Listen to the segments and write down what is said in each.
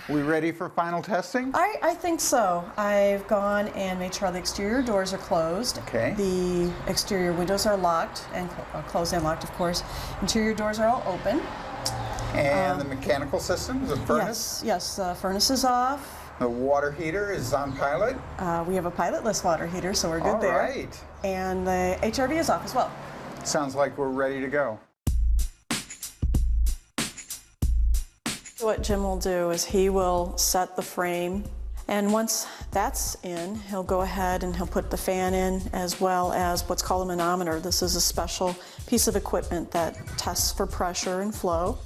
We ready for final testing? I think so. I've gone and made sure the exterior doors are closed. Okay. The exterior windows are locked and closed and locked, of course. Interior doors are all open. And the mechanical system, the furnace? Yes, the furnace is off. The water heater is on pilot? We have a pilotless water heater, so we're good there. All right. And the HRV is off as well. Sounds like we're ready to go. What Jim will do is he will set the frame, and once that's in, he'll go ahead and he'll put the fan in, as well as what's called a manometer. This is a special piece of equipment that tests for pressure and flow.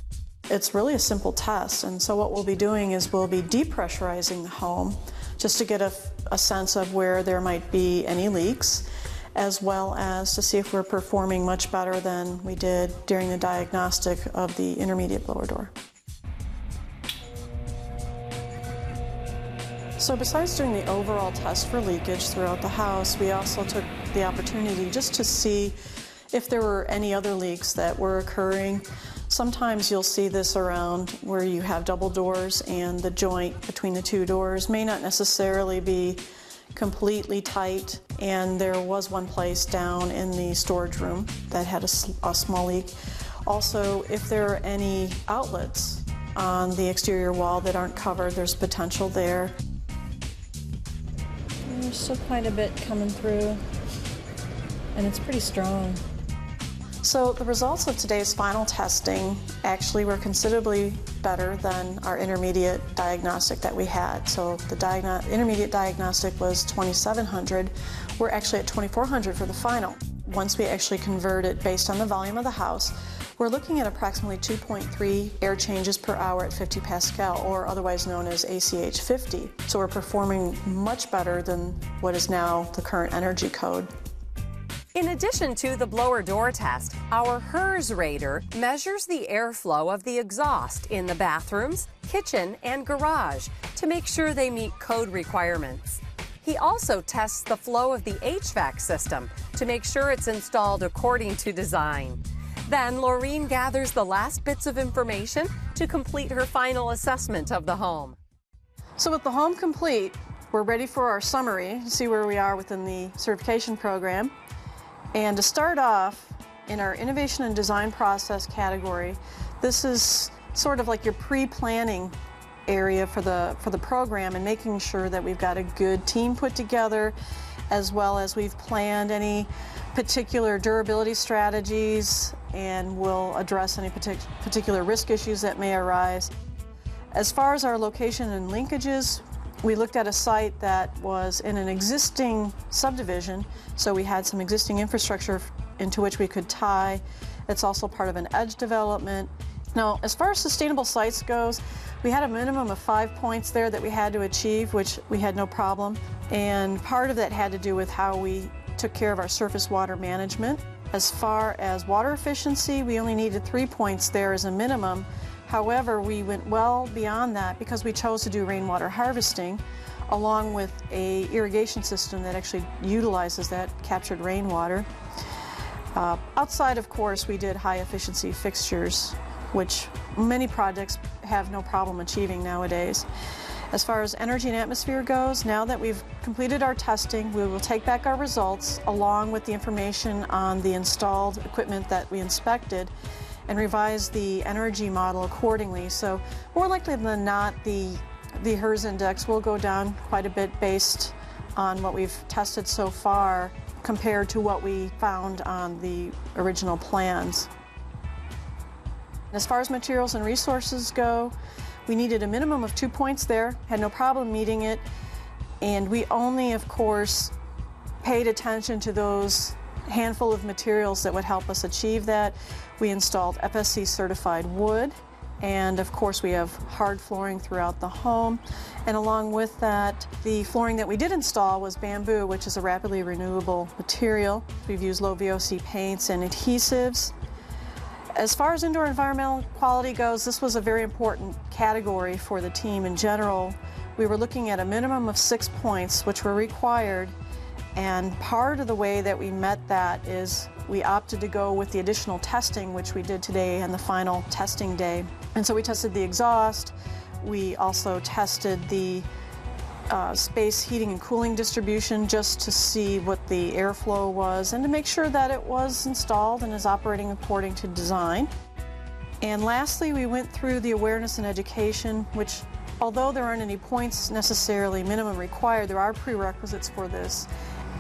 It's really a simple test, and so what we'll be doing is we'll be depressurizing the home just to get a sense of where there might be any leaks, as well as to see if we're performing much better than we did during the diagnostic of the intermediate blower door. So besides doing the overall test for leakage throughout the house, we also took the opportunity just to see if there were any other leaks that were occurring. Sometimes you'll see this around where you have double doors and the joint between the two doors may not necessarily be completely tight, and there was one place down in the storage room that had a small leak. Also, if there are any outlets on the exterior wall that aren't covered, there's potential there. There's still quite a bit coming through, and it's pretty strong. So the results of today's final testing actually were considerably better than our intermediate diagnostic that we had. So the intermediate diagnostic was 2,700. We're actually at 2,400 for the final. Once we actually convert it based on the volume of the house, we're looking at approximately 2.3 air changes per hour at 50 Pascal, or otherwise known as ACH 50. So we're performing much better than what is now the current energy code. In addition to the blower door test, our HERS rater measures the airflow of the exhaust in the bathrooms, kitchen, and garage to make sure they meet code requirements. He also tests the flow of the HVAC system to make sure it's installed according to design. Then Laureen gathers the last bits of information to complete her final assessment of the home. So with the home complete, we're ready for our summary to see where we are within the certification program. And to start off, in our innovation and design process category, this is sort of like your pre-planning area for the program, and making sure that we've got a good team put together, as well as we've planned any particular durability strategies, and we'll address any particular risk issues that may arise. As far as our location and linkages, we looked at a site that was in an existing subdivision, so we had some existing infrastructure into which we could tie. It's also part of an edge development. Now, as far as sustainable sites goes, we had a minimum of 5 points there that we had to achieve, which we had no problem. And part of that had to do with how we took care of our surface water management. As far as water efficiency, we only needed 3 points there as a minimum. However, we went well beyond that because we chose to do rainwater harvesting along with an irrigation system that actually utilizes that captured rainwater. Outside, of course, we did high efficiency fixtures, which many projects have no problem achieving nowadays. As far as energy and atmosphere goes, now that we've completed our testing, we will take back our results along with the information on the installed equipment that we inspected and revise the energy model accordingly. So more likely than not, the HERS index will go down quite a bit based on what we've tested so far compared to what we found on the original plans. As far as materials and resources go, we needed a minimum of 2 points there, had no problem meeting it, and we only, of course, paid attention to those handful of materials that would help us achieve that. We installed FSC certified wood, and of course we have hard flooring throughout the home. And along with that, the flooring that we did install was bamboo, which is a rapidly renewable material. We've used low VOC paints and adhesives. As far as indoor environmental quality goes, this was a very important category for the team in general. We were looking at a minimum of 6 points, which were required, and part of the way that we met that is we opted to go with the additional testing, which we did today on the final testing day. And so we tested the exhaust, We also tested the space heating and cooling distribution just to see what the airflow was and to make sure that it was installed and is operating according to design. And lastly, we went through the awareness and education, which, although there aren't any points necessarily minimum required, there are prerequisites for this,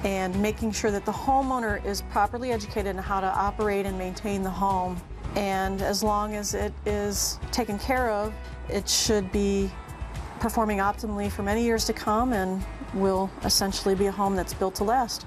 and making sure that the homeowner is properly educated on how to operate and maintain the home. And as long as it is taken care of, it should be performing optimally for many years to come and will essentially be a home that's built to last.